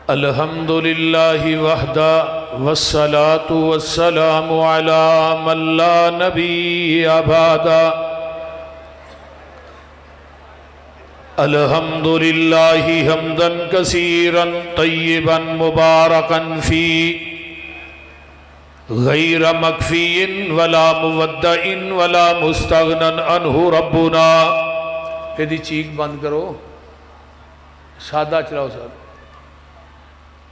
الحمد للہ وحدہ والصلاة والسلام علی من لا نبی بعدہ الحمد للہ حمدا کثیرا طیبا مبارکا فی غیر مکفی ولا مودع ولا مستغنا عنہ ربنا. یہ چیخ بند کرو، سادہ چلاؤ سادہ.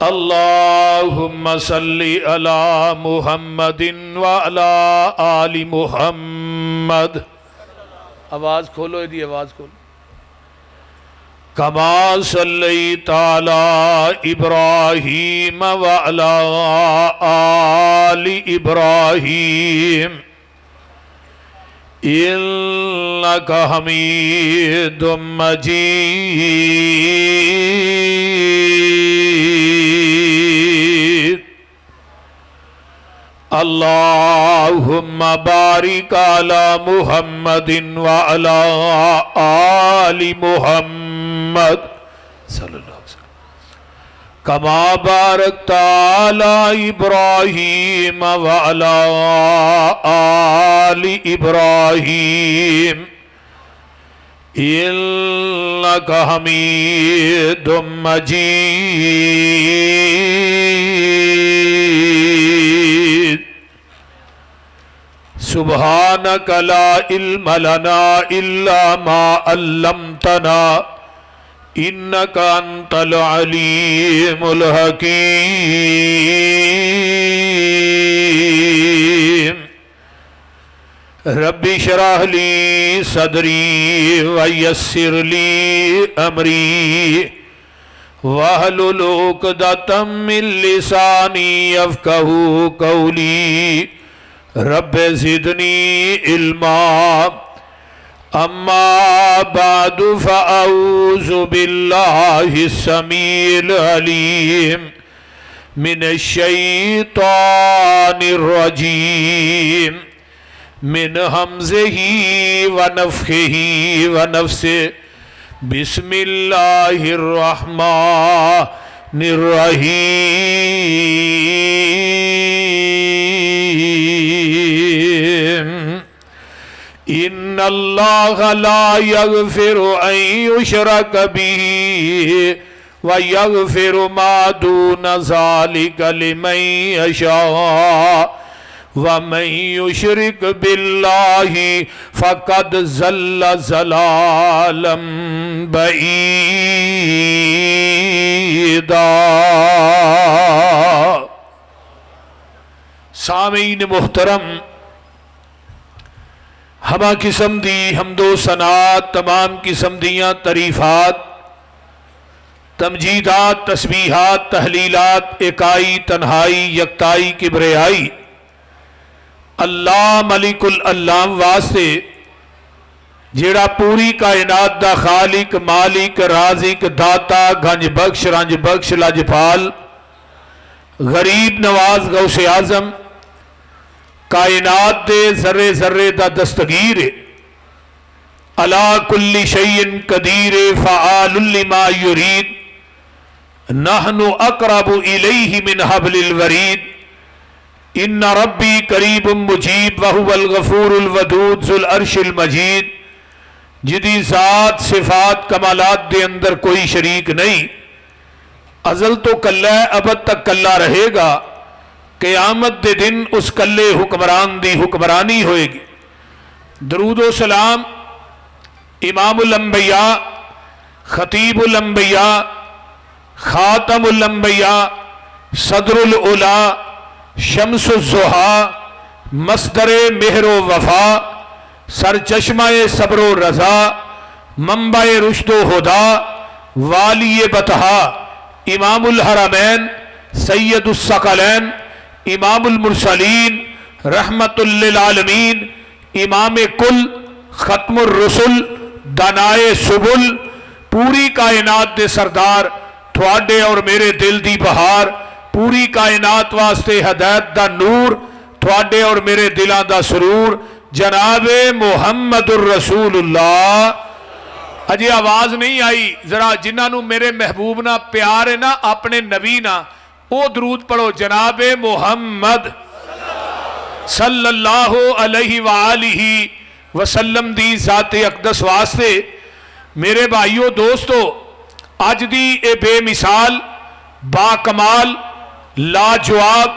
اللہم صلی علی محمد وعلی آل محمد. آواز کھولو، یہ آواز کھولو. کما صلیت علی ابراہیم وعلی آل ابراہیم انک حمید مجید. اللہم بارک علی محمد وعلی آل محمد صلی اللہ علیہ وسلم کما بارکت علی ابراہیم وعلی آل ابراہیم انک حمید مجید. سبحانک لا علم لنا الا ما علمتنا انک انت العلیم الحکیم. رب اشرح لی صدری ویسر لی امری واحلل عقدۃ من لسانی یفقہوا قولی. رب زدنی علما. اما بعد فاعوذ باللہ السمیع العلیم من الشیطان الرجیم من ہمزہ ونفخہ ونفثہ. بسم اللہ الرحمن الرحیم. ان اللہ لا یغفر ان یشرک بہ ویغفر ما دون ذلک لمن یشاء ومن یشرک باللہ فقد ضل ضلالا بعیدا. سامعین محترم، ہمہ قسم دی حمد و ثناء، تمام قسم دیاں تعریفات، تمجیدات، تسبیحات، تحلیلات، اکائی، تنہائی، یکتائی، کبریائی اللہ ملک الالام واسطے جیڑا پوری کائنات دا خالق، مالک، رازق، داتا، گنج بخش، رنج بخش، لاجپال، غریب نواز، غوث اعظم، کائنات دے ذرے ذرے دا دستگیر علا کل شیء قدیر فعال لما یرید. نحن اقرب الیہ من حبل الورید. ان ربی قریب مجیب وہو الغفور الودود ذو العرش المجید. جدی ذات، صفات، کمالات دے اندر کوئی شریک نہیں. ازل تو کلہ ہے، ابد تک کلہ رہے گا. قیامت دے دن اس کلے حکمران دی حکمرانی ہوئے گی. درود و سلام امام الانبیاء، خطیب الانبیاء، خاتم الانبیاء، صدر العلا، شمس الضحیٰ، مصدر مہر و وفا، سرچشمہ صبر و رضا، منبع رشد و ہدا، والی بطحا، امام الحرمین، سید الثقلین، امام المرسلین، رحمت للعالمین، امام کل، ختم الرسل، دانائے سبل، پوری کائنات دے سردار، تھوڑے اور میرے دل دی بہار، پوری کائنات واسطے ہدایت دا نور، تھوڑے اور میرے دلان دا سرور، جناب محمد الرسول اللہ اجے آواز نہیں آئی، ذرا جنہاں نو میرے محبوب نہ پیار ہے نا، اپنے نبی نہ او درود پڑھو، جناب محمد صلی اللہ علیہ وآلہ وسلم دی ذات اقدس واسطے۔ میرے بھائیو دوستو، اج دی اے بے مثال با کمال لاجواب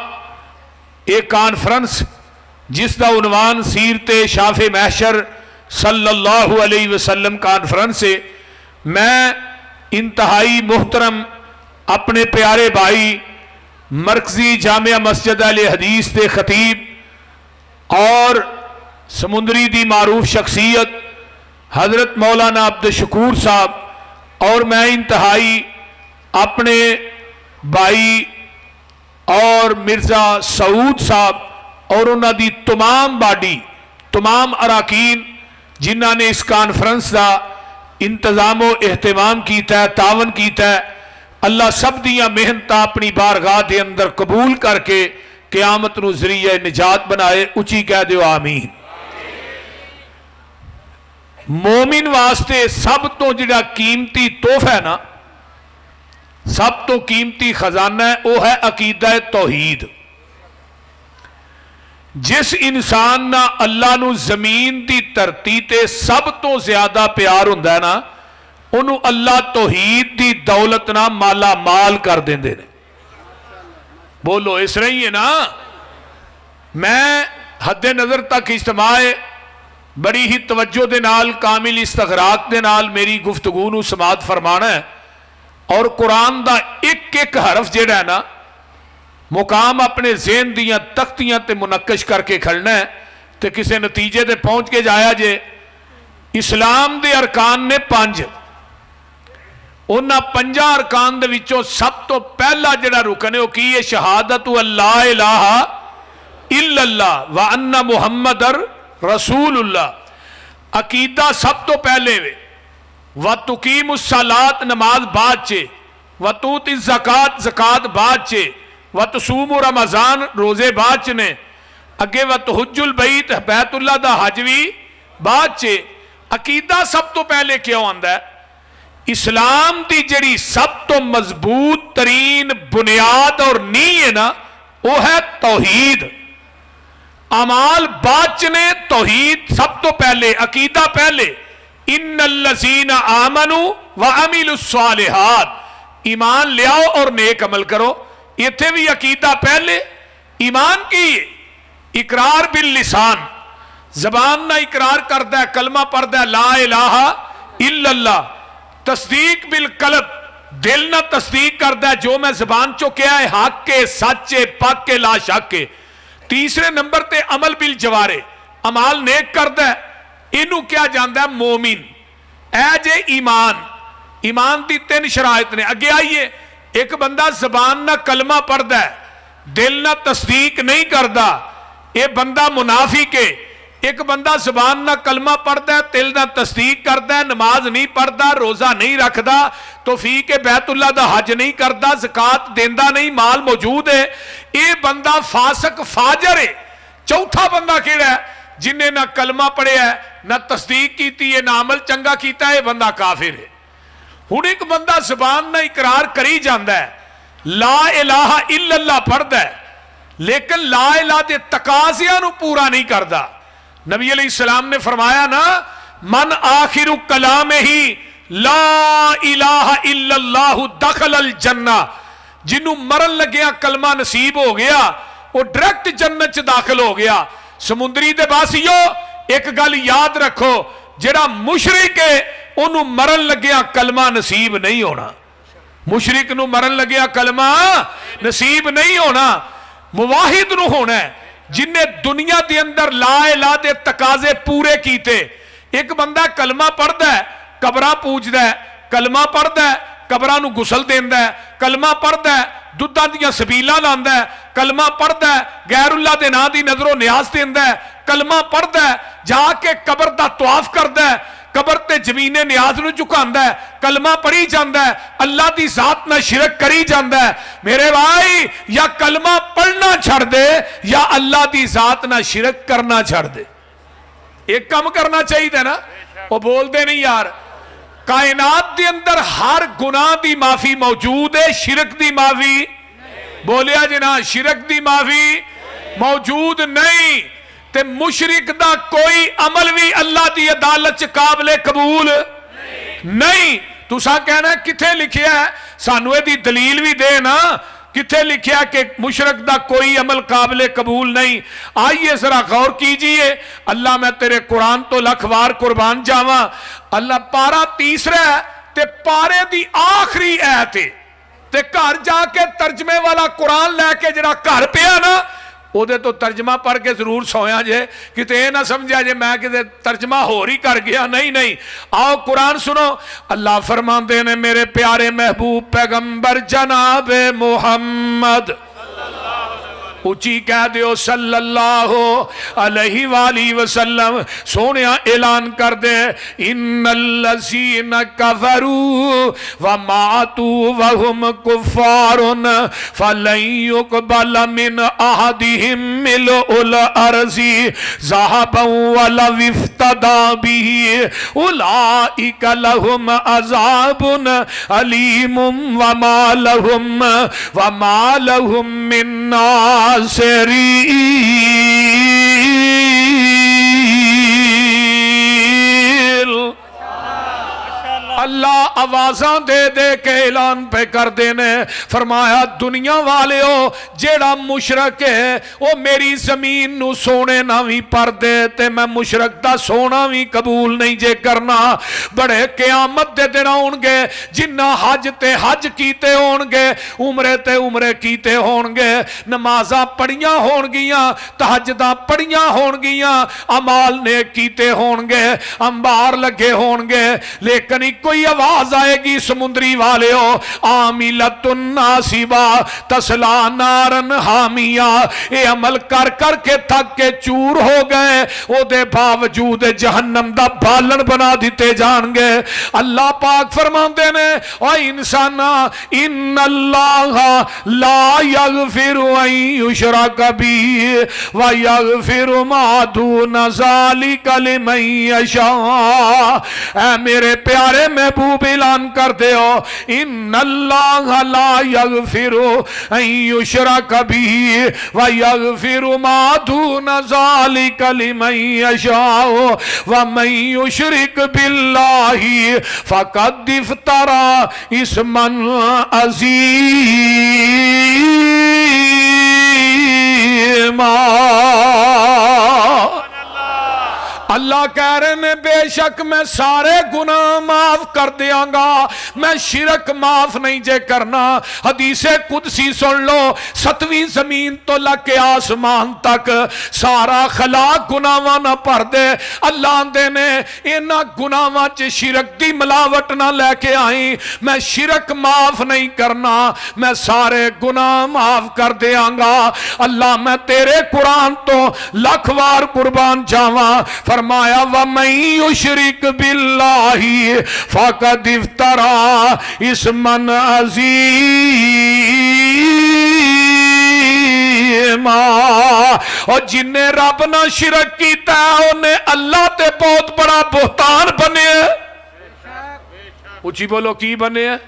اے کانفرنس جس دا عنوان سیرت شاف محشر صلی اللہ علیہ وسلم کانفرنس ہے، میں انتہائی محترم اپنے پیارے بھائی مرکزی جامعہ مسجد اہل حدیث دے خطیب اور سمندری دی معروف شخصیت حضرت مولانا عبد الشکور صاحب، اور میں انتہائی اپنے بھائی اور مرزا سعود صاحب اور انہاں دی تمام باڈی، تمام اراکین جنہاں نے اس کانفرنس دا انتظام و اہتمام کیتا ہے، تعاون کیتا ہے، اللہ سب دیاں محنتاں اپنی بارگاہ دے اندر قبول کر کے قیامت نو ذریعہ نجات بنائے، اچھی کہہ دیو آمین۔ مومن واسطے سب تو جڑا قیمتی تحفہ ہے نا، سب تو قیمتی خزانہ ہے، وہ ہے عقیدہ توحید۔ جس انسان نہ اللہ نو زمین دی دھرتی تے سب تو زیادہ پیار ہوندا ہے نا، انہوں اللہ توحید دی دولت نہ مالا مال کر دیندے نے۔ بولو اس رہی ہے نا۔ میں حد نظر تک اجتماع بڑی ہی توجہ دے نال، کامل استغراق دے نال میری گفتگو نو سماعت فرمانا ہے، اور قرآن دا ایک ایک حرف جڑا ہے نا مقام اپنے ذہن دیاں تختیاں تے منقش کر کے کھڑنا ہے تے کسے نتیجے تے پہنچ کے جایا جے۔ اسلام دے ارکان نے 5، انہاں 5 ارکان دے وچوں سب تو پہلا جڑا رکن ہے وہ کی ہے؟ شہادت اللہ الہ الا اللہ وان محمد رسول اللہ۔ عقیدہ سب تو پہلے وے، وَتُقِيمُ الصَّلَاةِ نماز بعد چے، وَتُؤْتِ الزَّكَاةَ زکات بعد چے، وَتُصُومُ رمضان روزے بعد چنے، اگے وَتُحُجُّ الْبَيْتَ بیت اللہ دا حج بھی بعد چے۔ عقیدہ سب تو پہلے کیوں آندا ہے؟ اسلام دی جڑی سب تو مضبوط ترین بنیاد اور نیہ ہے نا، وہ ہے توحید۔ اعمال بعد چنے، توحید سب تو پہلے، عقیدہ پہلے۔ ان الذین آمنوا وعملوا الصالحات، ایمان لے آؤ اور نیک عمل کرو۔ یہ تھے بھی عقیدہ پہلے، ایمان کی اقرار باللسان، زبان نہ اقرار کردہ ہے، کلمہ پڑھدہ ہے لا الہ الا اللہ۔ تصدیق بالقلب، دل نہ تصدیق کردہ ہے جو میں زبان چو کیا ہے حق کے، سچے، پاک کے، لا شک کے۔ تیسرے نمبر تے عمل بالجوارے، عمال نیک کردہ ہے، انہوں کیا جاندہ ہے مومن۔ اے جے ایمان، ایمان دی 3 شرائط نے۔ اگے آئیے، ایک بندہ زبان نہ کلمہ پڑھدہ ہے، دل نہ تصدیق نہیں کردہ، اے بندہ منافق ہے۔ ایک بندہ زبان نہ کلمہ پڑھدہ ہے، دل نہ تصدیق کردہ ہے، نماز نہیں پڑھدہ، روزہ نہیں رکھدہ، توفیق بیت اللہ دا حج نہیں کردہ، زکات دیندہ نہیں، مال موجود ہے، اے بندہ فاسق فاجر ہے۔ چوتھا بندہ کیڑا ہے؟ جنہیں نہ کلمہ پڑھے ہے، نہ تصدیق کیتی ہے، نہ عمل چنگا کیتا ہے، بندہ کافر ہے۔ ہن ایک بندہ زبان نہ اقرار کری جاندہ ہے، لا الہ الا اللہ پڑھدا ہے، لیکن لا الہ دے تقاضیاں نو پورا نہیں کردا۔ نبی علیہ السلام نے فرمایا نا، من آخر کلام ہی لا الہ الا اللہ دخل الجنہ، جنہوں مرن لگیا کلمہ نصیب ہو گیا وہ ڈائریکٹ جنت چ داخل ہو گیا۔ سمندری دے باسیو ایک گل یاد رکھو، جڑا مشرک ہے انہوں مرن لگیا کلمہ نصیب نہیں ہونا۔ مشرک نو مرن لگیا کلمہ نصیب نہیں ہونا، موحد نو ہونا ہے جن نے دنیا دے اندر لا الہ دے تقاضے پورے کیتے۔ ایک بندہ کلمہ پڑھدا ہے، قبراں پوجدا ہے، کلمہ پڑھدا ہے، قبراں نو غسل دیندا ہے، کلمہ پڑھدا ہے، دودھاں دیاں سبیلاں لاندا ہے، کلمہ پڑھدا ہے، غیر اللہ دے ناں دی نظر و نیاز دیندا ہے، کلمہ پڑھدا ہے، جا کے قبر دا طواف کردا ہے، قبر تے زمین نیاز نو جھکاندا ہے، کلمہ پڑھی جاندا ہے، اللہ دی ذات نہ شرک کری جاندا ہے۔ میرے بھائی، یا کلمہ پڑھنا چھڑ دے یا اللہ دی ذات نہ شرک کرنا چھڑ دے۔ ایک کم کرنا چاہیے تھا نا، وہ بول دے نہیں یار۔ کائنات دے اندر ہر گناہ دی معافی موجود ہے، شرک دی معافی بولیا جنا شرک دی معافی موجود نہیں، تے مشرک دا کوئی عمل بھی اللہ دی عدالت چ قابل قبول نہیں۔ تساں کہنا کتھے لکھیا ہے، سانو دی دلیل بھی دے نا، کتھے لکھیا کہ مشرک دا کوئی عمل قابل قبول نہیں؟ آئیے ذرا غور کیجئے، اللہ میں تیرے قرآن تو لکھ وار قربان جاواں، اللہ پارا تیسرا ہے تے پارے دی آخری ایت ہے، تے گھر جا کے ترجمے والا قرآن لے کے جڑا گھر پیا نا او دے تو ترجمہ پڑھ کے ضرور سویا جے، کتے اے نہ سمجھا جے میں کتے ترجمہ ہو رہی کر گیا، نہیں نہیں۔ آؤ قرآن سنو، اللہ فرماندے نے میرے پیارے محبوب پیغمبر جناب محمد اچھی کہہ دیو صلی اللہ علیہ وآلہ وسلم، سونیا اعلان کر دے ان الذین کفروا وماتوا وهم کفار فلن يقبل من احدهم ملء الارض ذهبا ولو افتدى به اولئک لهم عذاب علیم وما لهم من ناصرین۔ اللہ آوازاں دے دے کے اعلان پہ کر دینے، فرمایا دنیا والے ہو جیڑا مشرک ہے وہ میری زمین نو سونے نہ بھی پر دے تے میں مشرک دا سونا بھی قبول نہیں جے کرنا۔ بڑے قیامت دے دن ہون گے جنہ حج تے حج کیتے ہون گے، عمرے تے عمرے کیتے ہون گے، نمازاں پڑھیاں ہون گیاں، تہجداں پڑھیاں ہون گیاں، عمال نیک کیتے ہون گے، انبار لگے ہون گے، لیکن کوئی آواز آئے گی سمندری والے ہو عاملۃ ناصبہ تصلی نارن حامیہ، اے عمل کر کر کے تھک کے چور ہو گئے، او دے باوجود جہنم دا بالن بنا دیتے جان گے۔ اللہ پاک فرماندے نے او انسانا ان اللہ لا یغفر ان یشرک بہ ویغفر ما دون ذلک لمن یشاء۔ اے میرے پیارے محبوب اعلان کر دے ہو ان اللہ لا یغفر ان یشرک بہ ویغفر ما دون ذلک لمن یشاء ومن یشرک باللہ فقد افتری اسما عظیما۔ اللہ کہہ رہے ہیں بے شک میں سارے گناہ معاف کر دیاں گا، میں شرک معاف نہیں جے کرنا۔ حدیث قدسی سن لو، 7ویں زمین تو لگ کے آسمان تک سارا خلاق گناہاں نہ پر دے، اللہ دے نے انہاں گناہاں چ شرک دی ملاوٹ نہ لے کے آئیں، میں شرک معاف نہیں کرنا، میں سارے گناہ معاف کر دیاں گا۔ اللہ میں تیرے قرآن تو لاکھ وار قربان جاواں، فرمایا وَمَن يُشْرِكْ بِاللَّهِ فَقَدِ افْتَرَى اسْمًا عَظِيمًا۔ اور جن نے رب نہ شرک کیتا ہے انہیں اللہ تے بہت بڑا بہتان بنے ہیں۔ اچھی بولو کی بنے ہیں؟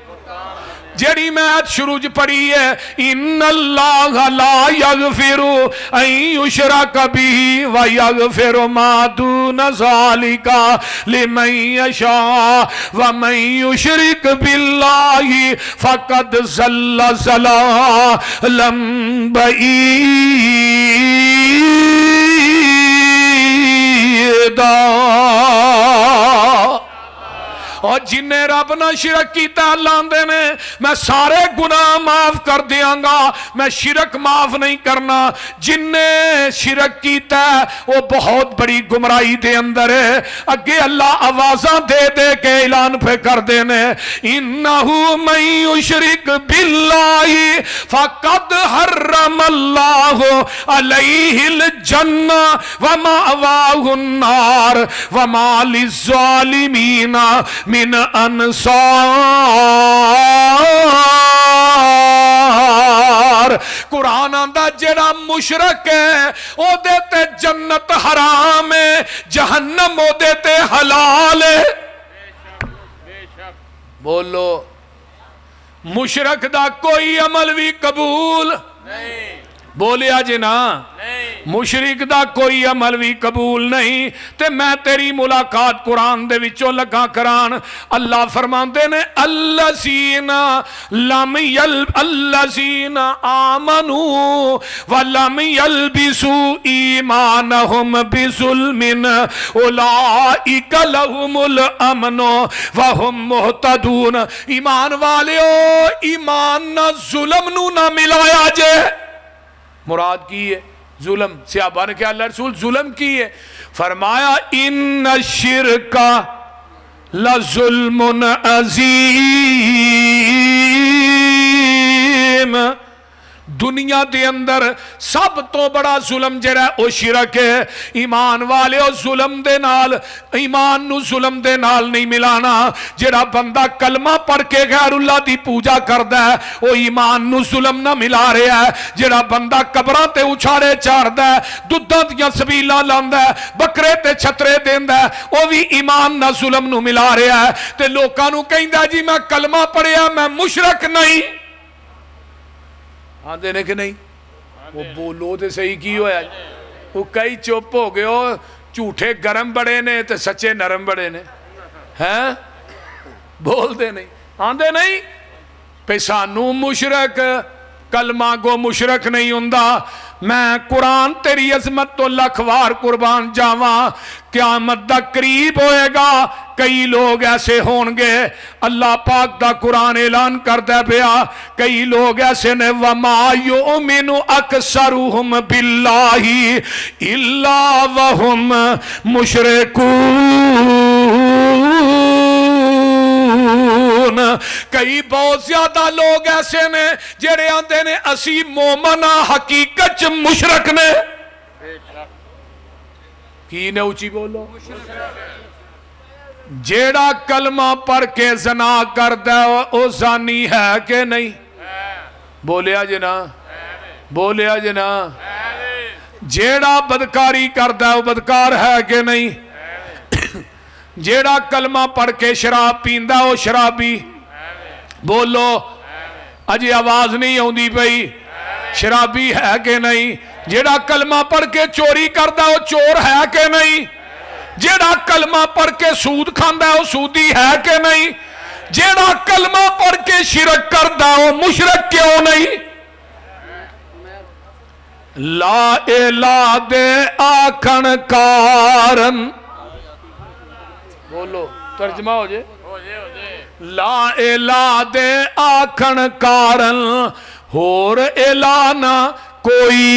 جڑی میں آیت شروع پڑھی ہے ان اللہ لا یغفر ان یشرک بہ ویغفر ما دون ذلک لمن یشاء ومن یشرک باللہ فقد ضل ضلالا بعیدا۔ اور جنہیں رب نہ شرک کیتا اللہ دے نے میں سارے گناہ معاف کر دیاں گا، میں شرک معاف نہیں کرنا۔ جنہیں شرک کیتا وہ بہت بڑی گمراہی دے اندر ہے۔ اگے اللہ آوازاں دے دے کے اعلان پہ کر دینے انہو من یشرک باللہ فقد حرم اللہ علیہ الجنہ ومأواہ النار وما للظالمین من انصار۔ قرآن آندا جڑا مشرک ہے او دے تے جنت حرام ہے، جہنم او دے تے حلال ہے۔ بولو مشرک دا کوئی عمل بھی قبول نہیں، بولیا جی نا نہیں، مشرک دا کوئی عمل بھی قبول نہیں تے میں تیری ملاقات قرآن دے وچوں لگا کران اللہ فرماندے نے الذین آمنوا ولم یلبسوا ایمانہم بظلم اولئک لہم الامن وہم مہتدون ایمان والیو ایمان نہ ظلم نو نہ ملایا جے مراد کی ہے ظلم صحابہ نے کیا اللہ رسول ظلم کی ہے فرمایا ان الشرک لظلم عظیم دنیا دے اندر سب تو بڑا ظلم جڑا او شرک ہے ایمان والے او ظلم دے نال ایمان نو ظلم دے نال نہیں ملانا جڑا بندہ کلمہ پڑھ کے غیر اللہ دی پوجا کردا ہے او ایمان نو ظلم نہ ملا رہا ہے جڑا بندہ قبراں تے اچھاڑے چاردا ہے دودھاں دیاں سبیلاں لاندا ہے بکرے تے چھترے دیندا ہے او بھی ایمان نہ ظلم نو ملا رہا ہے تے لوکاں نو کہندا جی میں کلمہ پڑھیا میں مشرک نہیں آندے نے کہ نہیں وہ بولو تے صحیح کی ہویا وہ کئی چپ ہو گئے ہو جھوٹے گرم بڑے نے تے سچے نرم بڑے نے ہیں بول دے نہیں آندے نہیں پہ سانو مشرک کلمہ گو مشرک نہیں ہوندہ میں قرآن تیری عظمت تو لکھوار قربان جاواں قیامت دا قریب ہوئے گا کئی لوگ ایسے ہونگے اللہ پاک دا قرآن اعلان کردہ پیا کئی لوگ ایسے نے وَمَا يُؤْمِنُ أَكْثَرُهُمْ بِاللَّهِ إِلَّا وَهُمْ مُشْرِكُونَ کئی بہت زیادہ لوگ ایسے نے جڑے آندے نے اسی مومنہ حقیقت مشرک نے کی نے اونچی بولو جیڑا کلمہ پڑھ کے زنا کردا ہے او زانی ہے کہ نہیں بولیا جنا بولیا جنا جیڑا بدکاری کردا ہے وہ بدکار ہے کہ نہیں جیڑا کلمہ پڑھ کے شراب پیندا ہے وہ شرابی بولو اجی آواز نہیں ہوندی پئی شرابی ہے کہ نہیں جیڑا کلمہ پڑھ کے چوری کردا ہے وہ چور ہے کہ نہیں جیڑا کلمہ پڑھ کے سود کھاندا ہے وہ سودی ہے کہ نہیں جیڑا کلمہ پڑھ کے شرک کردا ہے وہ مشرک کیوں نہیں لا الہ دے آکھن کارن بولو ترجمہ ہو جائے لا الہ دے آکھن کارن ہور الہ نہ کوئی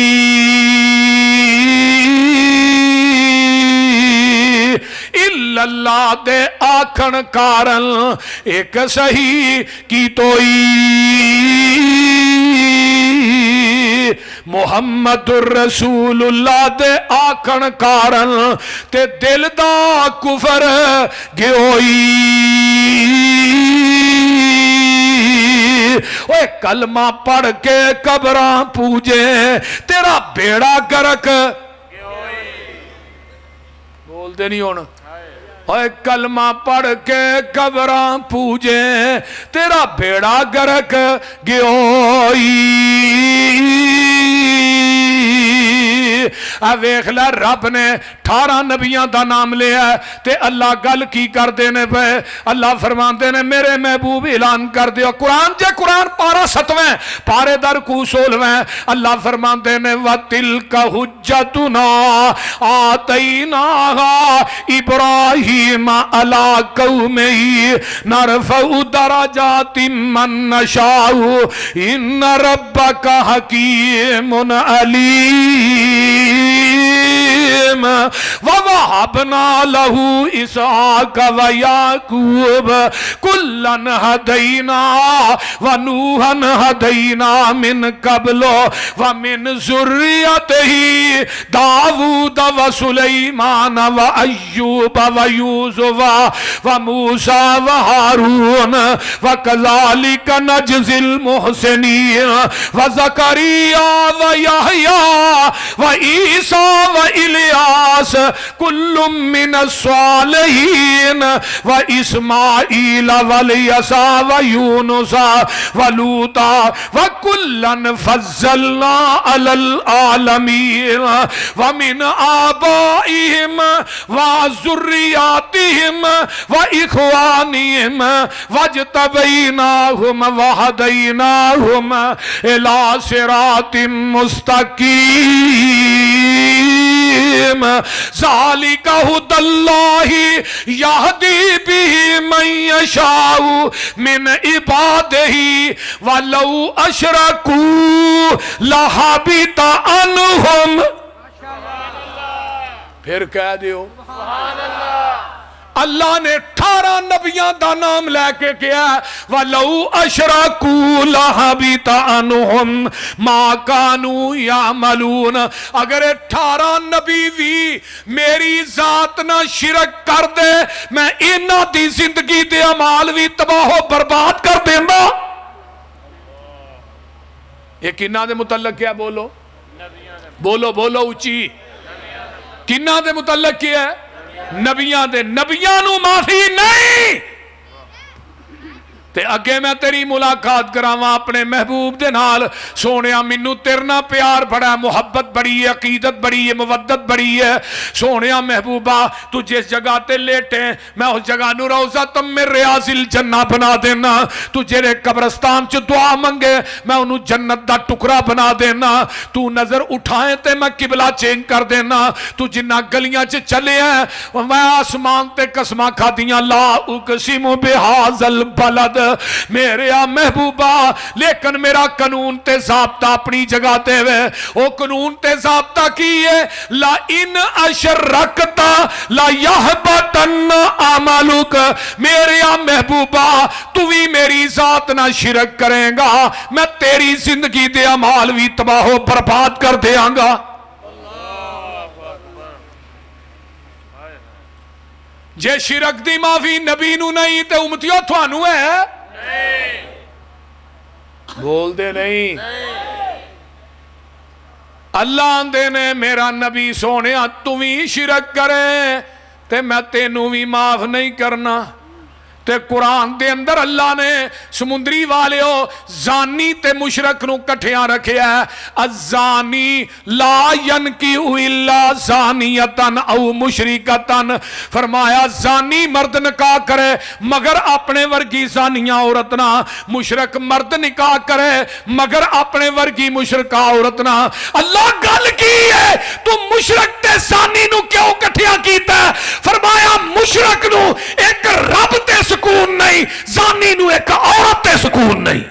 اللہ دے آکھن کارن ایک صحیح کی توئی محمد الرسول اللہ دے آکھن کارن تے دل دا کفر گیوئی اوے کلمہ پڑھ کے قبراں پوجے تیرا بیڑا گرک بولتے نہیں ہونا اوے کلمہ پڑھ کے قبراں پوجے تیرا بیڑا گرک گیوئی ویکھ لے رب نے 18 نبیاں دا نام لیا ہے تے اللہ گل کی کر دینے پہ اللہ فرماندے نے میرے محبوب اعلان کر دیو قرآن جے قرآن پارا 7ویں پارے در کو 16ویں اللہ فرماندے نے وَتِلْكَ حُجَّتُنَا آتَيْنَاهَا إِبْرَاهِيمَ عَلَىٰ قَوْمِهِ نَرْفَعُ دَرَجَاتٍ مَّن نَّشَاءُ إِنَّ رَبَّكَ حَكِيمٌ عَلِيمٌ وَوَهَبْنَا لَهُ إِسْحَاقَ وَيَعْقُوبَ كُلًّا هَدَيْنَا وَنُوحًا هَدَيْنَا مِن قَبْلُ وَمِن ذُرِّيَّتِهِ داود وسليمان وأيوب ويوسف وموسى وهارون وكذلك نجزي المحسنين وزكريا ويحيى وعيسى وإلياس الیاس کل من الصالحین و اسماعیل والیسع و یونس و لوطا و کلن فضلنا علی العالمین و من آبائهم و ذریاتهم و اخوانهم واجتبیناهم و ہدیناهم الی صراط مستقیم ذالک ھدی اللہ یہدی بہ من یشاء من عبادہ ولو اشرکوا لحبط عنہم. پھر کہہ دیو اللہ نے 18 نبیاں دا نام لے کے کیا وَلَوْ أَشْرَكُوا لَحَبِطَ عَنْهُمْ مَا كَانُوا يَعْمَلُونَ. اگر 18 نبی بھی میری ذات نہ شرک کر دے میں انہاں دی زندگی دے اعمال بھی تباہ و برباد کر دینا. یہ کنہ دے متعلق کیا بولو بولو بولو اچھی کنہ دے متعلق کیا ہے نبیان دے نبیان نو معافی نہیں. تے اگے میں تیری ملاقات کراواں اپنے محبوب دے نال سونیا منو تیرنا پیار بڑا ہے محبت بڑی ہے عقیدت بڑی ہے مودت بڑی ہے سونیا محبوبہ تو جس جگہ تے لیٹے میں اس جگہ نو روزہ تم میں ریاض الجنہ بنا دینا تو جیرے قبرستان چ دعا منگے میں انہوں جنت دا ٹکرا بنا دینا تو نظر اٹھائیں تے میں قبلہ چینج کر دینا تو جنہ گلیاں چ چلے ہیں میں آسمان تے قسمہ کھا دیاں لا اقسم بہذا البلد میرے محبوبہ لیکن میرا قانون تے ضابطہ اپنی جگہ تے ہوئے او قانون تے ضابطہ کیے لا ان اشرکتا لا یحبطن عملک. میرے محبوبہ تو بھی میری ذات نہ شرک کریں گا میں تیری زندگی دے اعمال بھی تباہ و برباد کر دیاں گا. جے شرک دی معافی نبی نو نہیں تے امتیوں تھوانو ہے بول دے نہیں. اللہ آندے نے میرا نبی سونے تو بھی شرک کرے تے میں تینوں بھی معاف نہیں کرنا. تے قرآن دے اندر اللہ نے سمندری والے ہو زانی تے مشرک نو کٹھیاں رکھے ہے الزانی لا ینکیہ الا زانیتن او مشرکتن. فرمایا زانی مرد نکاح کرے مگر اپنے ورگی زانیاں عورتنا مشرک مرد نکاح کرے مگر اپنے ورگی مشرکہ عورتنا. اللہ گل کی ہے تو مشرک تے زانی نو کیوں کٹھیاں کیتا ہے فرمایا مشرک نو ایک رب تے سکون نہیں زانی نو ایک عورت تے سکون نہیں.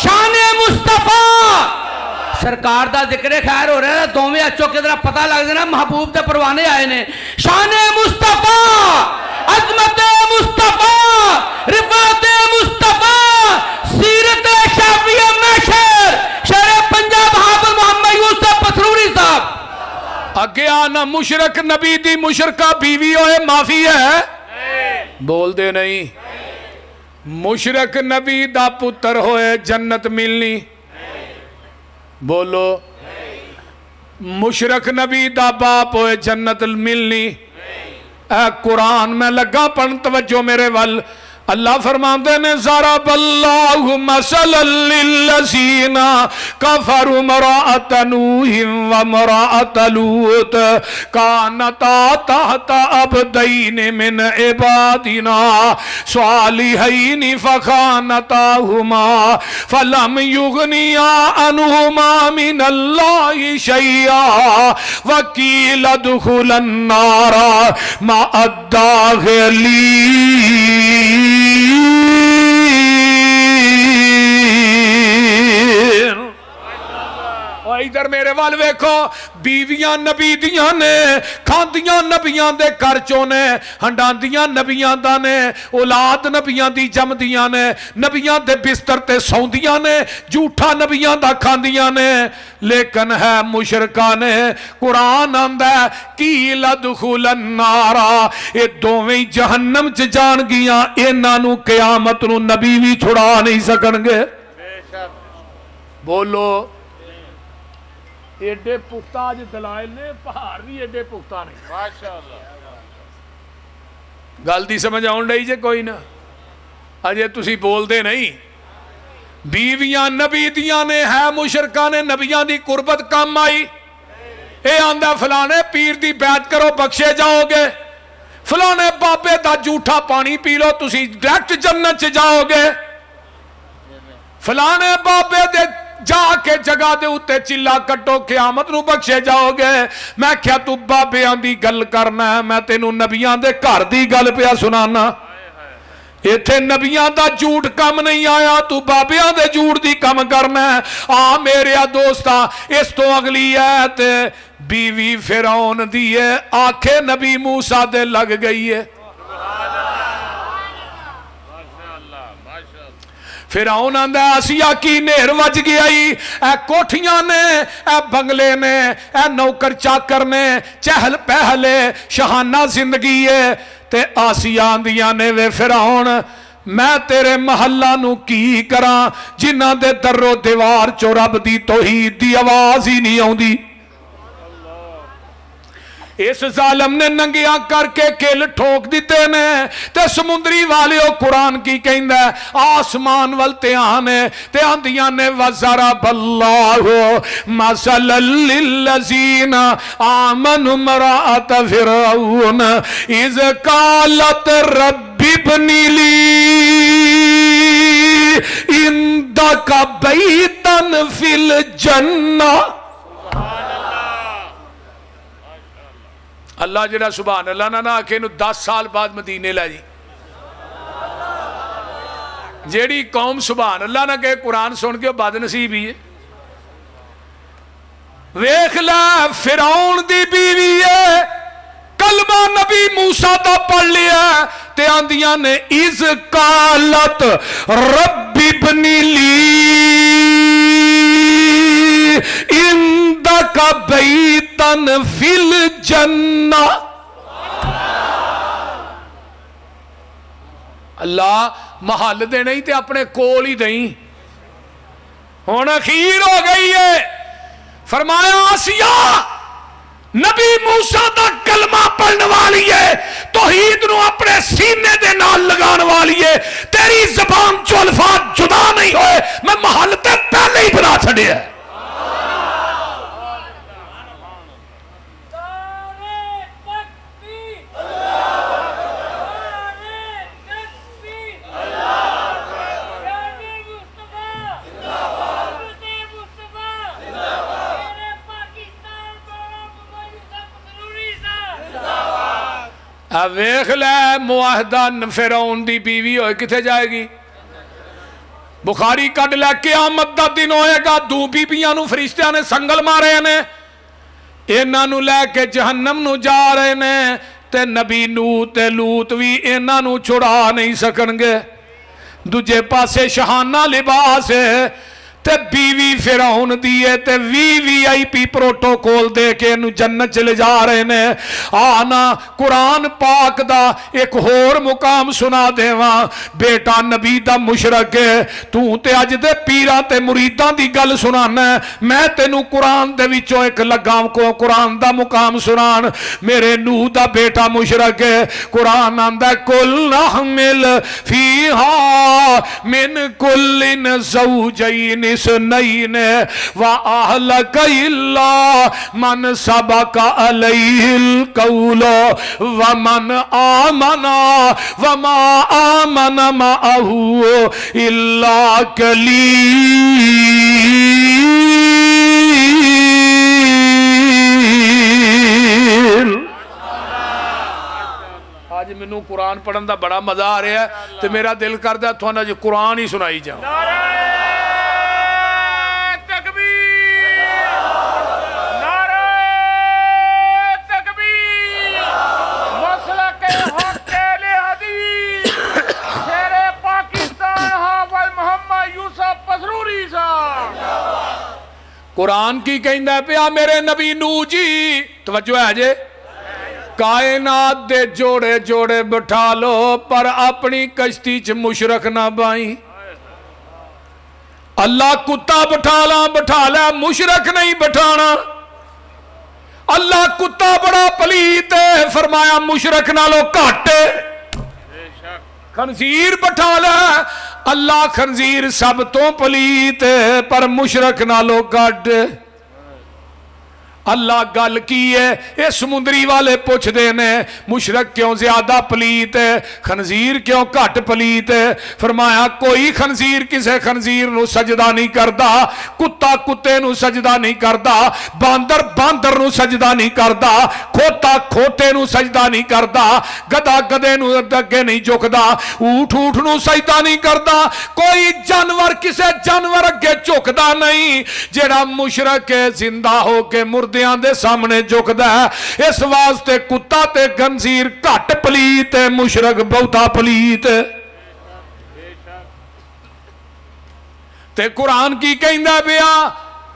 شان مصطفیٰ سرکار دا ذکر خیر ہو رہا ہے دوویں اچھو کے ذرا پتہ لگ دینا محبوب تے پروانے آئے نے. شان مصطفیٰ عظمت مصطفیٰ رفعت مصطفیٰ سیرت شافعیہ محشر شہر پنجاب حافظ محمد یوسف پسروری صاحب. اگے آنا مشرک نبی دی مشرکہ بیوی ہوئے معافی ہے بول دے نہیں. مشرک نبی دا پتر ہوئے جنت ملنی بولو. مشرک نبی دا باپ ہوئے جنت ملنی. اے قرآن میں لگا پڑھ توجہ میرے وال اللہ فرماندے نے ضرب اللہ مثلا للذین کفروا امرأۃ نوح و امرأۃ لوط کانتا تحت عبدین من عبادنا صالحین فخانتاہما فلم یغنیا عنہما من اللہ شیئا وقیل ادخلا النار مع الداخلین. ادھر میرے وال ویکھو بیویاں نبی دیاں نے کھاندیاں نبیاں دے گھر چوں نے ہنڈاندیاں نبیاں دا نے اولاد نبیاں دی جمدیاں نے نبیاں دے بستر تے سوندیاں نے جھوٹا نبیاں دا کھاندیاں نے لیکن ہے مشرکاں نے قرآن آندا ہے قیل ادخل النار اے دوویں جہنم چ جان گیاں انہاں نو قیامت نو نبی بھی چھڑا نہیں سکن گے بولو ایڈے پختہ اج دلائل نے پہاڑ بھی ایڈے پختہ نہیں ماشاءاللہ گل دی سمجھ آن رہی جے کوئی نہ اجے تسی بول دے نہیں بیویاں نبی دیاں نے ہے مشرکاں نے نبیاں دی قربت کم آئی اے آندہ فلانے پیر دی بیعت کرو بخشے جاؤ گے فلانے بابے دا جھوٹا پانی پی لو تسی ڈائریکٹ جنت چ جاؤ گے فلانے بابے دے جا کے جگہ دے اتے چلا کٹو قیامت نو بخشے جاؤ گے میں کیا تو بابیاں دی گل کرنا ہے میں تینوں نبیاں دے گھر دی گل پیا سنانا ایتھے نبیاں دا جھوٹ کم نہیں آیا تو بابیاں دے جھوٹ دی کم کرنا ہے آ میرے دوستا اس تو اگلی ہے تے بیوی فرعون دیئے آنکھیں نبی موسیٰ دے لگ گئی ہے فرعون آندہ آسیہ کی نیر وج گئی اے کوٹھیاں نے اے بنگلے نے اے نوکر چاکر نے چہل پہلے شہانہ زندگی ہے تے آسیہ آندیاں نے وے فرعون میں تیرے محلہ نو کی کراں جنہ دے در و دیوار چو رب دی توحید دی آواز ہی نہیں آؤں دی اس ظالم نے ننگیاں کر کے کل ٹھوک دیتے نے تے سمندری والے قرآن کی کہندہ ہے آسمان والتیان ہے تے آندیاں نے وَضَرَبَ اللَّهُ مَثَلًا لِلَّذِينَ آمَنُوا امْرَأَتَ فِرْعَوْنَ إِذْ قَالَتْ رَبِّ ابْنِ لِي عِندَكَ بَيْتًا فِي الْجَنَّةِ اللہ جڑا سبحان اللہ نہ آکھے انہوں 10 سال بعد مدینے لے جی جیڑی قوم سبحان اللہ نہ کہے قرآن سن کے بد نصیب ہی ہے ویکھ لا فرعون دی بیوی ہے کلمہ نبی موسیٰ دا پڑھ لیا تے آندیاں نے اِذْ قَالَتْ رَبِّ ابْنِ لِي عِندَكَ بَيْتًا فِي الْجَنَّةِ اللہ محل دے نہیں تے اپنے کول ہی دیں ہون اخیر ہو گئی ہے فرمایا آسیہ نبی موسیٰ دا کلمہ پڑھنے والی ہے توحید نو اپنے سینے دے نال لگان والی ہے تیری زبان چو الفاظ جدا نہیں ہوئے میں محل تے پہلے ہی بنا چھڑے ہے ویکھ لے معاہدہ فرعون دی بیوی ہوئے کتے جائے گی بخاری کڈ لے قیامت دا دن ہوئے گا دو بیبیاں نو فرشتیاں نے سنگل مارے نے انہاں نو لے کے جہنم نو جا رہے نے تے نبی نو تے لوت بھی انہاں نو چھڑا نہیں سکن گے دوجے پاسے شہانہ لباس ہے تے بیوی فرعون دیئے تے وی آئی پی پروٹوکول دے کے انہوں جنت چلے جا رہے نے آنا قرآن پاک دا ایک ہور مقام سنا دیواں بیٹا نبی دا مشرک ہے تو تے اج دے پیران تے مریدان دی گل سنانا ہے میں تینوں قرآن دے وچوں ایک لگام کو قرآن دا مقام سنان میرے نو دا بیٹا مشرک ہے قرآن آندہ کل نحمل فیہا من کل زوجین اثنین وَأَهْلَكَ إِلَّا مَنْ سَبَقَ عَلَيْهِ الْقَوْلُ وَمَنْ آمَنَ وَمَا آمَنَ مَعَهُ إِلَّا قَلِيلٌ آج میں نو قرآن پڑھن دا بڑا مزہ آ رہا ہے تو میرا دل کر دا تھوانا جو قرآن ہی سنائی جاؤں قرآن کی کہندا پیا میرے نبی نو جی توجہ ہے جے کائنات دے جوڑے جوڑے بٹھا لو پر اپنی کشتی چ مشرک نہ بائی اللہ کتا بٹھا لے مشرک نہیں بٹھانا اللہ کتا بڑا پلیت ہے فرمایا مشرک نالو گھٹ خنزیر بٹھا لے اللہ خنزیر سب تو پلیت ہے پر مشرک نالو گھٹ اللہ گل کی ہے یہ سمندری والے پوچھ دینے مشرک کیوں زیادہ پلیت ہے خنزیر کیوں گھٹ پلیت ہے فرمایا کوئی خنزیر کسے خنزیر نو سجدہ نہیں کردا کتا کتے نو سجدہ نہیں کردا باندر باندر نو سجدہ نہیں کردا کھوتا کھوتے نو سجدہ نہیں کردا گدا گدے نو اگے نہیں جھکدا اونٹ اونٹ نو سجدہ نہیں کردا کوئی جانور کسے جانور اگے جھکدا نہیں جیڑا مشرک زندہ ہو کے مردیاں دے سامنے جھکدا ہے اس واسطے کتا تے خنزیر گھٹ پلیت ہے مشرک بہتا پلیت ہے تے قرآن کی کہندا پیا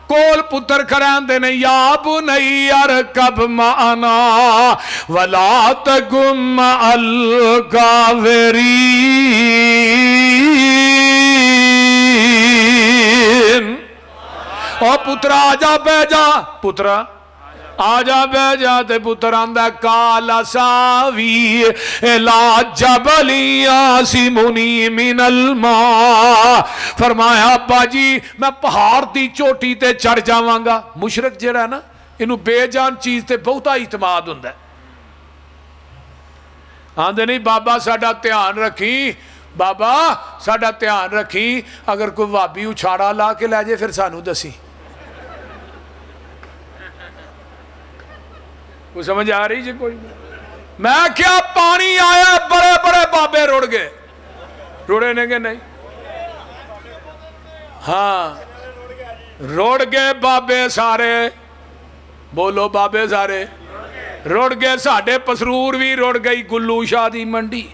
کول پتر کراندے نے یا بنی ارکب معنا ولا تکن مع الکافرین او پترا آجا بے جا پترا آجا بے جا تے پتر آندہ کالا ساوی لا جبلی آسیمونی من الماء فرمایا ابا جی میں پہاڑ دی چوٹی تے چڑھ جاواں گا مشرک جڑا ہے نا انہوں بے جان چیز تے بہتا اعتماد ہوندا ہے آندے نہیں بابا ساڈا دھیان رکھی بابا ساڈا دھیان رکھی اگر کوئی وابی اچھاڑا لا کے لے جائے پھر سانو دسی کوئی سمجھ آ رہی جی کوئی میں کیا پانی آیا بڑے بڑے بابے رڑ گئے رڑے نے کہ نہیں ہاں رڑ گئے بابے سارے بولو بابے سارے رڑ گئے ساڑھے پسرور بھی رڑ گئی گلو شادی منڈی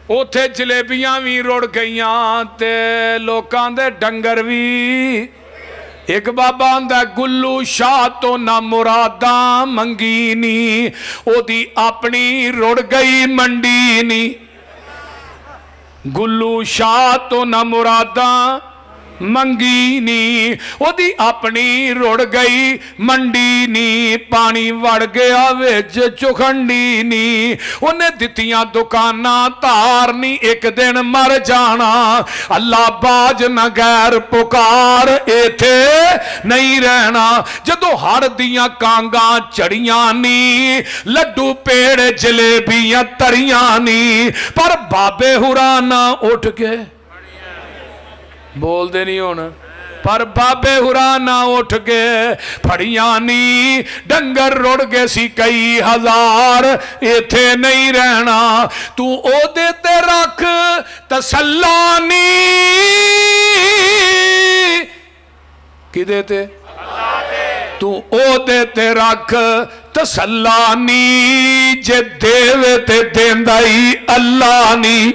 اوتھے جلیبیاں بھی رڑ گئیاں تے لوکاں دے ڈنگر بھی ایک بابا آندہ گلو شاہ تو نہ مراداں منگی نی او دی اپنی رڑ گئی منڈی نی گلو شاہ تو نہ مراداں منگی نی او دی اپنی رڑ گئی منڈی نی پانی وڑ گیا ویچ چکھنڈی نی انہیں دتیاں دکانہ تارنی ایک دن مر جانا اللہ باج نہ غیر پکار ایتھے نہیں رہنا جدو ہر دیاں کانگاں چڑیاں نی لڈو پیڑ جلیبیاں تریاں نی پر بابے ہرانا اٹھ کے بول دے نہیں ہونا پر بابے ہرانا اٹھ گئے پھڑیاں نی ڈنگر رڑ گئے سی کئی ہزار ایتھے نہیں رہنا تو او دیتے رکھ تسلانی کی دیتے تو او دیتے رکھ تسلانی جے دیوے تے دیندائی اللہ نی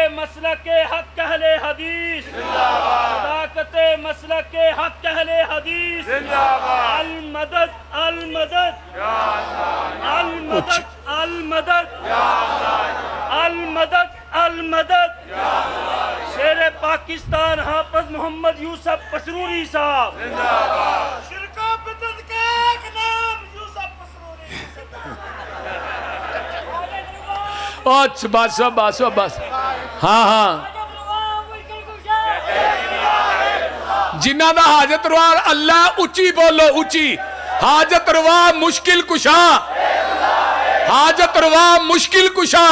مسلک حق اہل حدیث صداقت مسلک حق اہل حدیث المدد المدد المدد المدد المدد المدد شیر پاکستان حافظ محمد یوسف پسروری صاحب شرکا بدت کا ایک نام یوسف پسروری بس بس بس ہاں ہاں جنہ دا حاجت روا اللہ اچھی بولو اچھی حاجت روا مشکل کشا حاجت روا مشکل کشا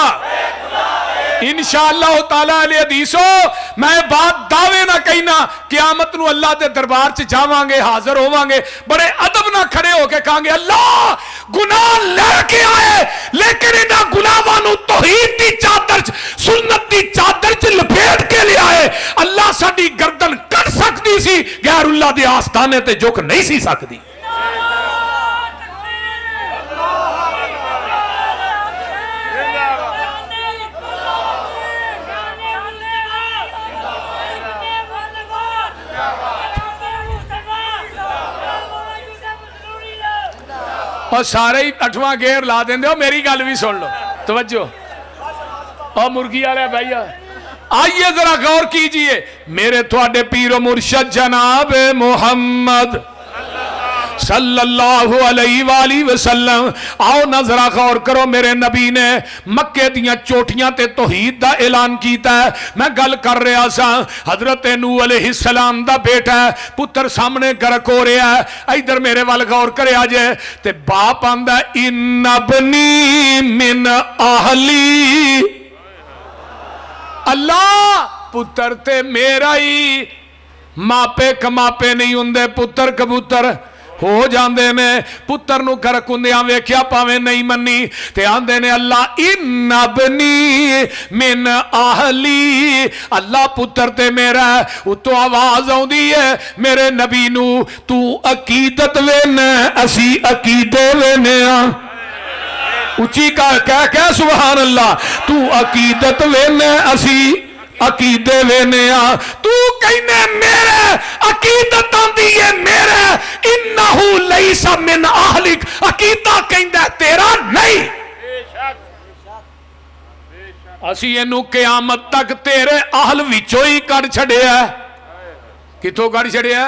انشاءاللہ تعالیٰ علیہ حدیثو میں بات دعوے نہ کہنا قیامت نو اللہ دے دربار سے جاوانگے حاضر ہووانگے بڑے ادب نہ کھڑے ہو کے کہانگے اللہ گناہ لے کے آئے لیکن انہا گناہوانو توحید دی چادر سنت دی چادر چ لپیٹ کے لے آئے اللہ ساڑی گردن کر سکتی سی غیر اللہ دے آستانے تے جھک نہیں سی سکتی اور سارے ہی 8واں گیئر لا دیں ہو. میری گل بھی سن لو, توجہ. اور مرغی والے بھائیا آئیے ذرا غور کیجئے. میرے تھوڑے پیر و مرشد جناب محمد صلی اللہ علیہ وآلہ وسلم, آؤ نہ ذرا غور کرو. میرے نبی نے مکے دیاں چوٹیاں تے توحید دا اعلان کیتا ہے. میں گل کر رہا سا, حضرت نوح علیہ السلام دا بیٹا ہے, پتر سامنے گرک ہو رہا ہے. ادھر میرے وال غور کرے آجے تے باپ آندا ان ابنی من اہلی. اللہ پتر تے میرا ہی, ماپے کماپے نہیں ہوندے, پتر کبوتر ہو جاندے نے. پتر نو گرک ہوندیاں ویکھیا پاویں نہیں منی تے آندے نے اللہ ان ابنی من اہلی, اللہ پتر تے میرا. اتو آواز آوندی ہے میرے نبی نو, تو عقیدت وینا اسی عقیدے وینے ہاں. اچھی کہہ سبحان اللہ. تو عقیدت وینا اسی عقیدے وینے ہاں. تو کہنے میرے عقیدت آندی ہے میرے, انہو لیس من اہلک, عقیدہ کہندہ تیرا نہیں. اسی انہوں قیامت تک تیرے اہل وچوں ہی کر چھڑے ہے. کتوں کر چھڑے ہے؟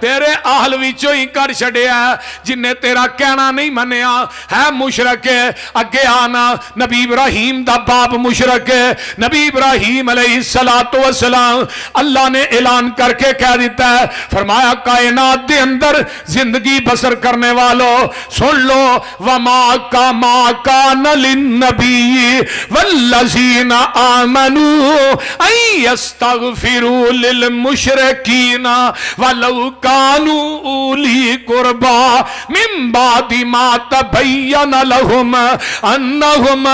تیرے اہل وچوں ہی کر چھڑیا. جن نے تیرا کہنا نہیں منیا ہے مشرک ہے. اگے آنا نبی ابراہیم دا باپ مشرک ہے. نبی ابراہیم علیہ السلام اللہ نے اعلان کر کے کہہ دیتا ہے, فرمایا کائنات دے اندر زندگی بسر کرنے والوں سن لو, وما کان للنبی والذین آمنوا ان یستغفروا للمشرکین ولو کانوا اولی قربا من بعد ما تبین لهم انہم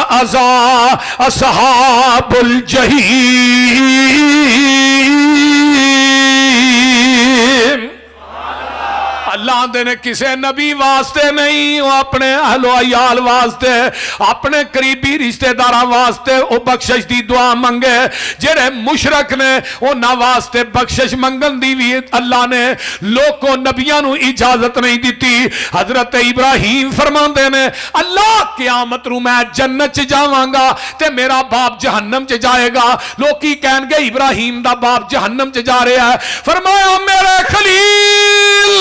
اصحاب الجحیم. اللہ دے نے کسے نبی واسطے نہیں, وہ اپنے اہل و عیال واسطے, اپنے قریبی رشتہ داراں واسطے او بخشش دی دعا منگے. جڑے مشرک نے انہاں واسطے بخشش منگن دی بھی اللہ نے لوکوں نبیاں نو اجازت نہیں دیتی. حضرت ابراہیم فرماندے نے اللہ قیامت نو میں جنت چ جاواں گا تے میرا باپ جہنم چ جائے گا. لوکی کہن گے ابراہیم دا باپ جہنم چ جا رہا ہے. فرمایا میرے خلیل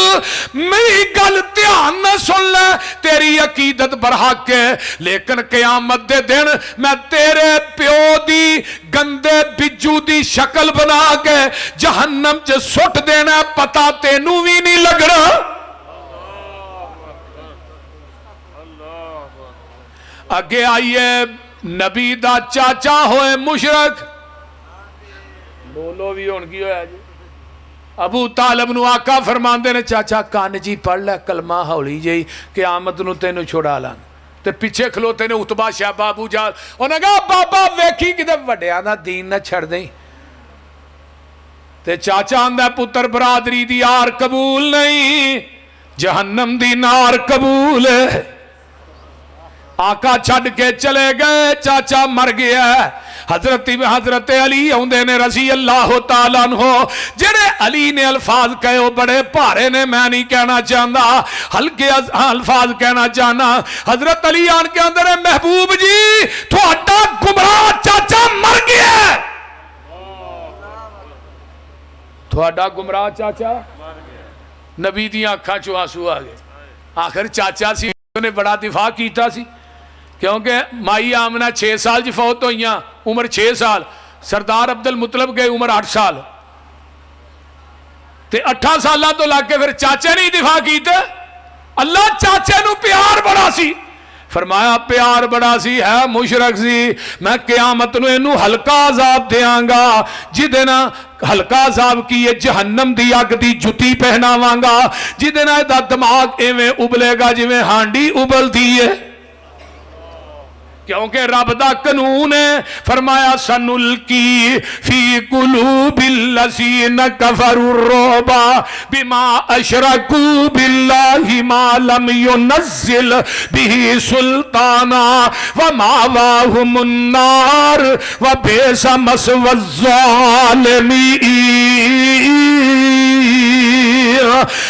میری گل دھیان نہ سن لے, تیری عقیدت برحق ہے, لیکن قیامت دے دن میں تیرے پیو دی گندے بجو دی شکل بنا کے جہنم چ سٹ دینا, پتا تینوں بھی نہیں لگنا. اگے آئیے نبی دا چاچا ہوئے مشرک, بولو بھی ہون کی ہویا جی. ابو طالب نو آقا فرماندے نے چاچا کان جی پڑھ لے کلمہ ہولی جی, قیامت نو تینو چھوڑا لان. تے پیچھے کھلوتے نے اتبا شہبہ ابو جال, انہوں نے کہا بابا ویکھی کدے وڈیا نا دین نہ چھڑ دیں. تے چاچا آندہ پتر برادری دی آر قبول نہیں, جہنم دی نار قبول ہے. آقا چھڑ کے چلے گئے, چاچا مر گیا. حضرت علی ہوندے نے رضی اللہ تعالیٰ عنہ, جڑے علی نے الفاظ کہے وہ بڑے بھارے نے, میں نہیں کہنا چاہتا, ہلکے الفاظ کہنا چاہنا. حضرت علی آن کے اندر محبوب جی تھوڑا گمراہ چاچا مر گیا. تھوڑا گمراہ چاچا نبی دیاں اکھاں چوں آنسو آ گئے. آخر چاچا سی نے بڑا دفاع کیتا سی, کیونکہ مائی آمنہ 6 سال جی فوت ہوئیاں, عمر 6 سال. سردار عبد المطلب گئے عمر 8 سال. تے 8 سالہ تو لگ کے پھر چاچے نہیں دفاع کیتے. اللہ چاچے نو پیار بڑا سی. فرمایا پیار بڑا سی ہے مشرک سی, میں قیامت نو انو ہلکا عذاب دیاں گا, جدنا ہلکا عذاب کی یہ جہنم دی آگ دی جتی پہناواں گا, جدنا دا دماغ ایویں ابلے گا جویں ہانڈی ابل دیئے. کیونکہ رب دا قانون ہے. فرمایا سنلقی فی قلوب الذین کفروا الرعب بما اشرکوا باللہ ما لم ينزل به سلطانا ومأواہم النار وبئس مثوى الظالمین.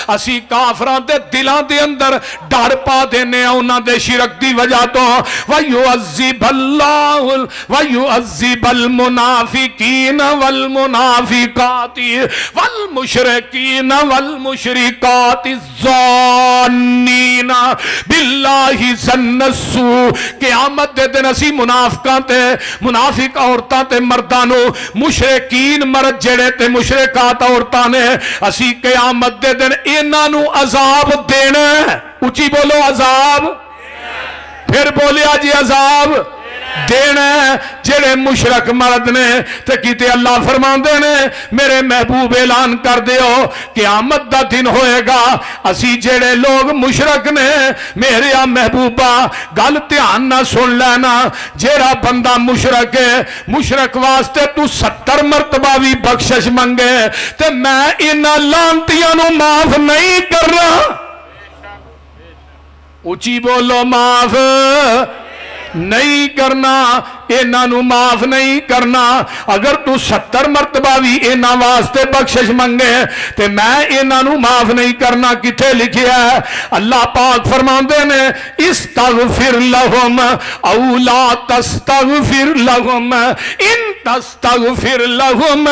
اسی کافراں دے دلاں دے اندر ڈر پا دینے ہیں انہاں دے شرک دی وجہ تو وَيُعَذِّبَ اللَّهُ وَيُعَذِّبَ الْمُنَافِقِينَ وَالْمُنَافِقَاتِ وَالْمُشْرِكِينَ وَالْمُشْرِكَاتِ الظَّانِّينَ بِاللَّهِ ظَنَّ السُّوءِ قیامت دے دن اسی منافقاں تے منافق عورتاں تے مرداں نو مشرکین مرد جڑے تے مشرکات عورتاں نے اسی قیامت دے دن انہاں نو عذاب دینا ہے. اچھی بولو عذاب. پھر بولیا جی عذاب دینا ہے. جڑے مشرک مرد نے تے کیتے اللہ فرماندے نے میرے محبوب اعلان کر دیو قیامت دا دن ہوئے گا اسی جڑے لوگ مشرک نے میرے محبوبہ گل دھیان نہ سن لینا جیڑا بندہ مشرک ہے مشرک واسطے تو 70 مرتبہ بھی بخشش منگے تے میں انہاں لانتیاں نو معاف نہیں کرنا. اچھی بولو معاف نہیں کرنا. انہاں نو معاف نہیں کرنا. اگر تو 70 مرتبہ بھی انہاں واسطے بخشش منگے تے میں انہاں نو معاف نہیں کرنا. کتھے لکھیا ہے اللہ پاک فرماندے نے استغفر لہم او لا تستغفر لہم ان تستغفر لہم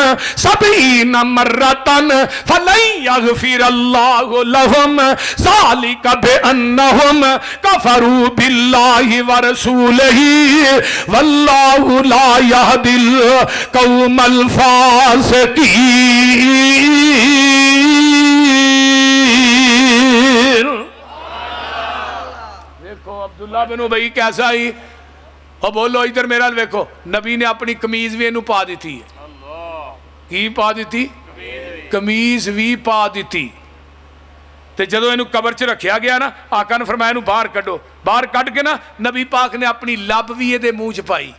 70 مرتن فلن یغفر اللہ لہم ذالک بانہم کفروا باللہ ورسولہ واللہ لا یہدی القوم الفاسقین. دیکھو عبداللہ بن ابی کیسا ہی اور بولو ادھر میرا دیکھو نبی نے اپنی قمیض بھی انہوں پا دیتی ہے. کی پا دیتی؟ قمیض بھی پا دیتی. تے جدو اینو قبر چ رکھیا گیا نا آقا نے فرمایا اینو باہر کڈو. باہر کڈ کے نا نبی پاک نے اپنی لب بھی یہ دے منہ چ پائی.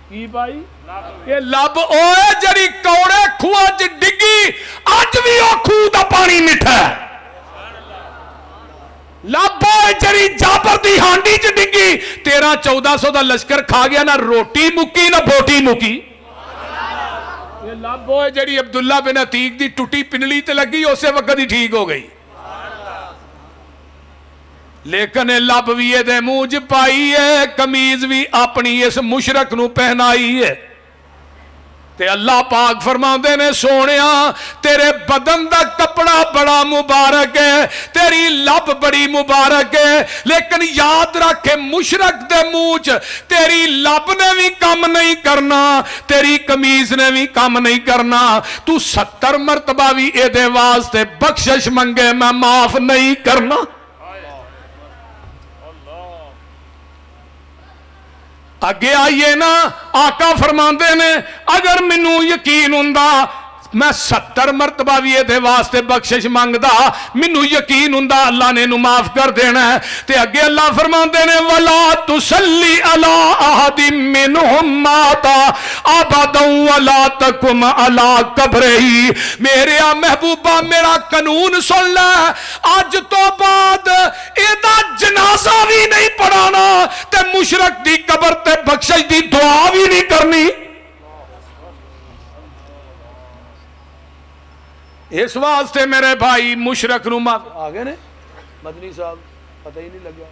کی پائی؟ یہ لب اوے جڑی کوڑے کھوا چ ڈگی اج بھی او کھو دا پانی میٹھا ہے. لب اوے جڑی جابر دی ہانڈی چ ڈگی 1300-1400 دا لشکر کھا گیا نہ روٹی مکی نہ بوٹی مکی. یہ لب ہوئے جڑی عبداللہ بن عتیق دی ٹوٹی پنلی تے لگی اسے وقت ہی ٹھیک ہو گئی. لیکن لب بھی یہ دے منہ پائی ہے قمیض بھی اپنی اس مشرک نو پہنائی ہے. تے اللہ پاک فرماندے نے سونیا تیرے بدن دا کپڑا بڑا مبارک ہے تیری لب بڑی مبارک ہے لیکن یاد رکھے مشرک دے منہ تیری لب نے بھی کم نہیں کرنا تیری قمیض نے بھی کم نہیں کرنا. تو 70 مرتبہ بھی اے دے واسطے بخشش منگے میں معاف نہیں کرنا. اگے آئیے نا آقا فرماندے نے اگر منو یقین ہوندا میں 70 مرتبہ بھی یہ دے واسطے بخشش مانگدا منو یقین ہوندا اللہ نے نو معاف کر دینا ہے. تے اگے اللہ فرماندے نے ولا تسلی علی احد منہم مات ابدا ولا تقم علی قبرہ. میرے محبوبہ میرا قانون سن لے اج تو بعد ایدا جنازہ بھی نہیں پڑھانا تے مشرک دی قبر تے بخشش دی دعا بھی نہیں کرنی. اس واسطے میرے بھائی مشرک نو معاف آگے نے مدنی صاحب پتہ ہی نہیں لگا.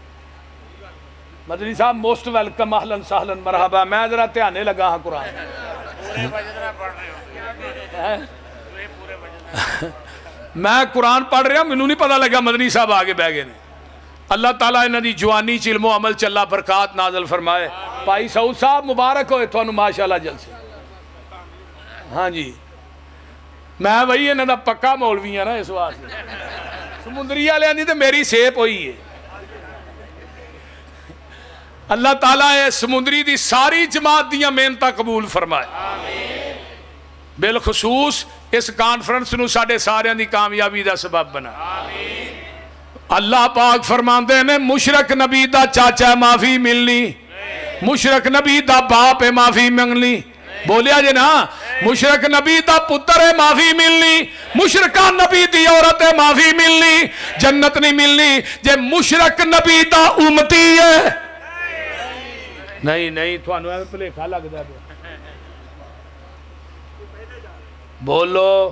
مدنی صاحب موسٹ ویلکم اہلن سہلن مرحبا. میں ذرا دھیانے لگا ہاں قرآن میں قرآن پڑھ رہا مینوں نہیں پتہ لگا مدنی صاحب آگے بہ گئے نے. اللہ تعالیٰ انہاں دی جوانی چ علم و عمل چ اللہ برکات نازل فرمائے. بھائی سعود صاحب مبارک ہوئے تھانوں ماشاءاللہ جلسے. ہاں جی میں وہی انہاں دا پکا مولوی ہاں نا اس واسطے سمندری والے دی تے میری سیپ ہوئی ہے. اللہ تعالیٰ سمندری دی ساری جماعت دیاں محنتاں قبول فرمائے. بالخصوص اس کانفرنس نو ساڈے ساریاں دی کامیابی دا سبب بنا. اللہ پاک فرماندے نے مشرک نبی دا چاچا معافی ملنی مشرک نبی دا باپ معافی منگنی. بولیا جی نا مشرک نبی دا پتر معافی ملنی مشرکہ نبی دی عورت معافی ملنی جنت نہیں ملنی جے مشرک نبی دا امتی ہے. نہیں تھانوں ایویں بھلیکھا لگدا پیا. بولو